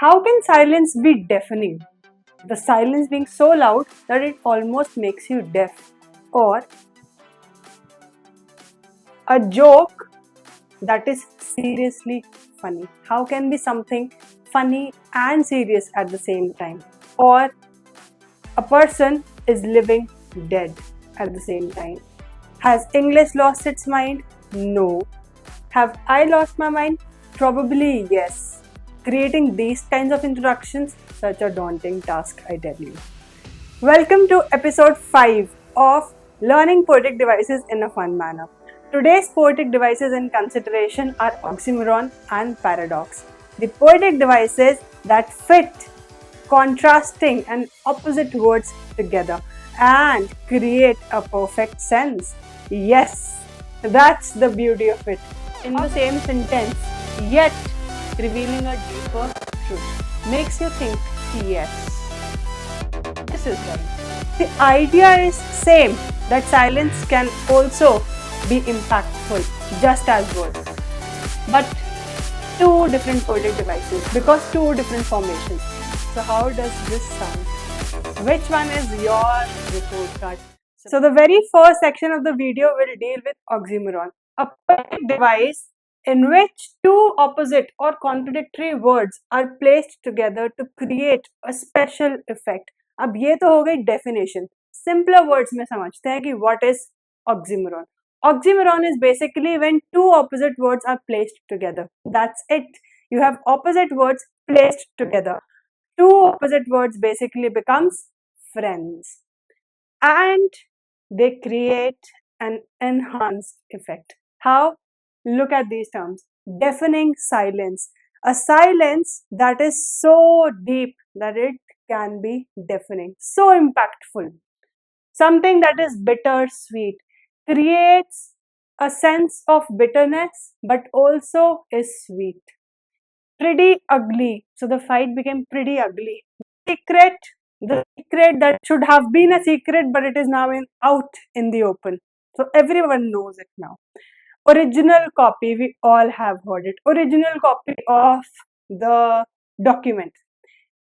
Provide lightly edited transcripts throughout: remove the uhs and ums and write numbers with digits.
How can silence be deafening? The silence being so loud that it almost makes you deaf. Or a joke that is seriously funny. How can be something funny and serious at the same time? Or a person is living dead at the same time. Has English lost its mind? No. Have I lost my mind? Probably yes. Creating these kinds of introductions, such a daunting task, I tell you. Welcome to episode 5 of Learning Poetic Devices in a Fun Manner. Today's poetic devices in consideration are oxymoron and paradox. The poetic devices that fit contrasting and opposite words together and create a perfect sense. Yes, that's the beauty of it. In the same sentence, yet revealing a deeper truth. Makes you think, yes, this is right. The idea is same, that silence can also be impactful just as words. But two different poetic devices because two different formations. So how does this sound? Which one is your report card? So the very first section of the video will deal with oxymoron, a poetic device in which two opposite or contradictory words are placed together to create a special effect. अब ये तो हो गई definition. Simpler words में समझते हैं कि what is oxymoron. Oxymoron is basically when two opposite words are placed together. That's it. You have opposite words placed together. Two opposite words basically becomes friends. And they create an enhanced effect. How? Look at these terms. Deafening silence. A silence that is so deep that it can be deafening. So impactful. Something that is bittersweet creates a sense of bitterness but also is sweet. Pretty ugly. So the fight became pretty ugly. Secret, the secret that should have been a secret but it is now out in the open. So everyone knows it now. Original copy, we all have heard it. Original copy of the document.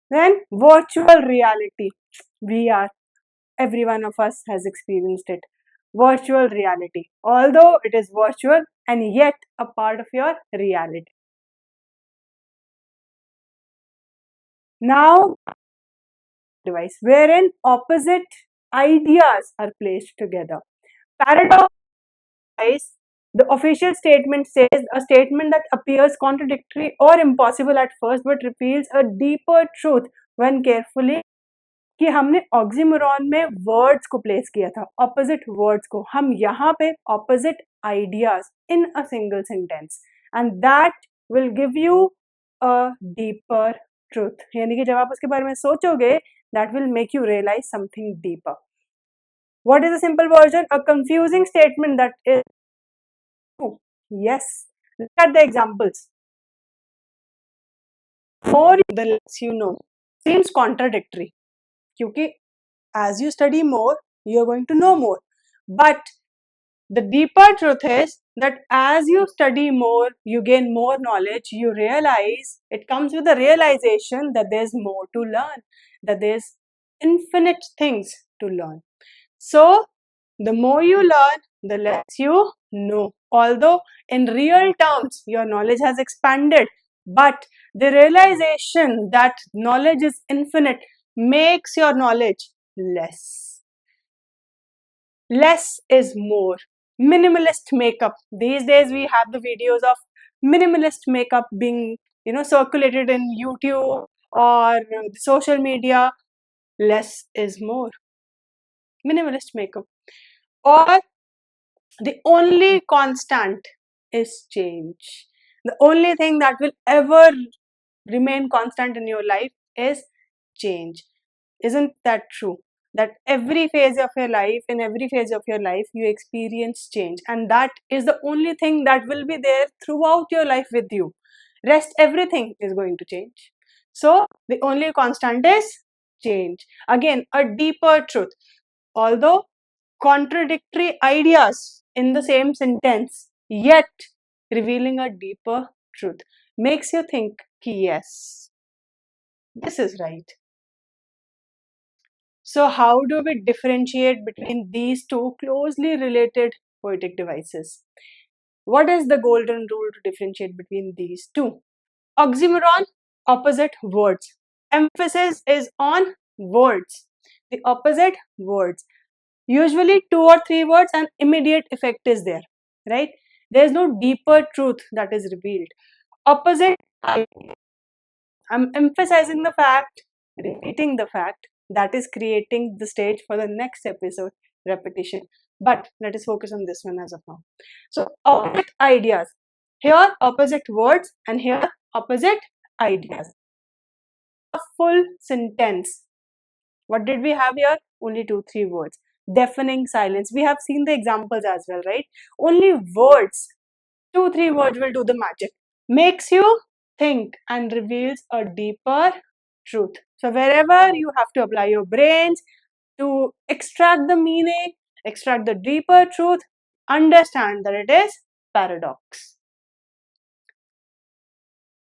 Then virtual reality. VR. Every one of us has experienced it. Virtual reality. Although it is virtual and yet a part of your reality. Now, device wherein opposite ideas are placed together. Paradox is the official statement says a statement that appears contradictory or impossible at first but reveals a deeper truth when carefully कि हमने oxymoron में words को place किया था opposite words को हम यहाँ पे opposite ideas in a single sentence and that will give you a deeper truth यानी कि जब आप उसके बारे में सोचोगे that will make you realise something deeper what is a simple version a confusing statement that is yes look at the examples more the less you know seems contradictory क्योंकि as you study more, you're going to know more. But the deeper truth is that as you study more, you gain more knowledge, you realize, it comes with the realization that there's more to learn, that there's infinite things to learn. So, the more you learn, the less you know. Although in real terms, your knowledge has expanded, but the realization that knowledge is infinite makes your knowledge less. Less is more. Minimalist makeup. These days we have the videos of minimalist makeup being, circulated in YouTube or social media. Less is more. Minimalist makeup. Or the only constant is change. The only thing that will ever remain constant in your life is change. Isn't that true? That every phase of your life, in every phase of your life, you experience change, and that is the only thing that will be there throughout your life with you. Rest, everything is going to change. So the only constant is change. Again, a deeper truth. Although contradictory ideas in the same sentence, yet revealing a deeper truth makes you think, yes, This is right. So, how do we differentiate between these two closely related poetic devices? What is the golden rule to differentiate between these two? Oxymoron, opposite words. Emphasis is on words, the opposite words. Usually two or three words and immediate effect is there, right? There is no deeper truth that is revealed. Opposite, I'm emphasizing the fact, repeating the fact, that is creating the stage for the next episode, repetition. But let us focus on this one as of now. So, opposite ideas. Here, opposite words, and here, opposite ideas. A full sentence. What did we have here? Only two, three words. Deafening silence. We have seen the examples as well, right? Only words. Two, three words will do the magic. Makes you think and reveals a deeper truth. So wherever you have to apply your brains to extract the meaning, extract the deeper truth, understand that it is paradox.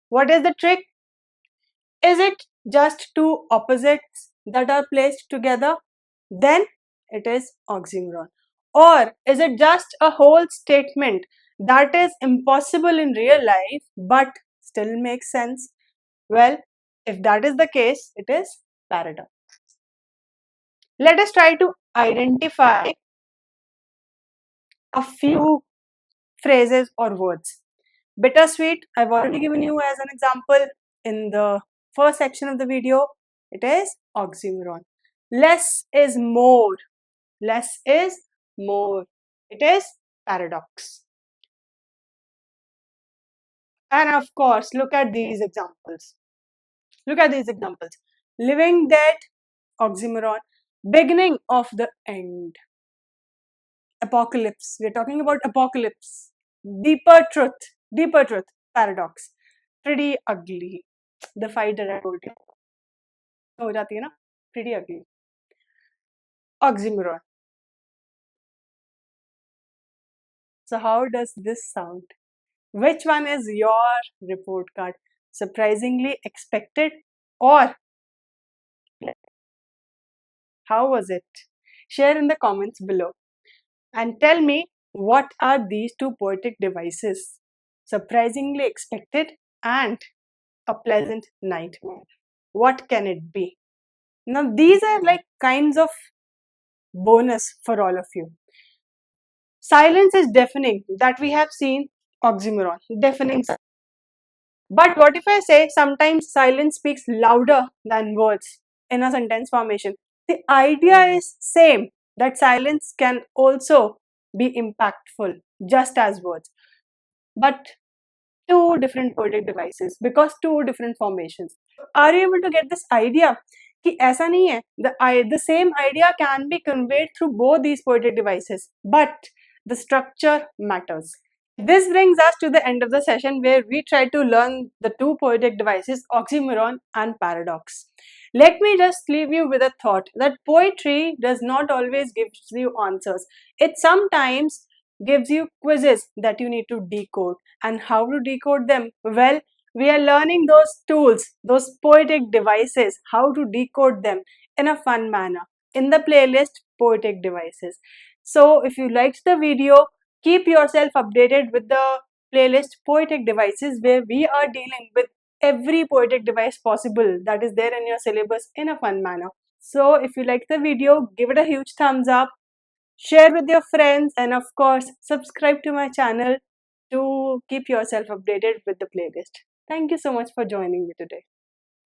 What is the trick? Is it just two opposites that are placed together? Then it is oxymoron. Or is it just a whole statement that is impossible in real life but still makes sense? Well, if that is the case, it is paradox. Let us try to identify a few phrases or words. Bittersweet, I've already given you as an example in the first section of the video. It is oxymoron. Less is more. Less is more. It is paradox. And of course, look at these examples. Look at these examples. Living dead, oxymoron. Beginning of the end. Apocalypse. We're talking about apocalypse. Deeper truth, paradox. Pretty ugly. The fight that I told you. हो जाती है ना? Pretty ugly. Oxymoron. So how does this sound? Which one is your report card? Surprisingly expected or how was it? Share in the comments below and tell me what are these two poetic devices? Surprisingly expected and a pleasant nightmare. What can it be? Now these are like kinds of bonus for all of you. Silence is deafening, that we have seen oxymoron, deafening. But what if I say sometimes silence speaks louder than words in a sentence formation? The idea is same, that silence can also be impactful just as words. But two different poetic devices because two different formations. Are you able to get this idea? कि ऐसा नहीं है, the same idea can be conveyed through both these poetic devices, but the structure matters. This brings us to the end of the session where we try to learn the two poetic devices, oxymoron and paradox. Let me just leave you with a thought that poetry does not always give you answers. It sometimes gives you quizzes that you need to decode. And how to decode them? Well, we are learning those tools, those poetic devices, how to decode them in a fun manner in the playlist Poetic Devices. So if you liked the video, keep yourself updated with the playlist Poetic Devices where we are dealing with every poetic device possible that is there in your syllabus in a fun manner. So if you like the video, give it a huge thumbs up, share with your friends, and of course subscribe to my channel to keep yourself updated with the playlist. Thank you so much for joining me today.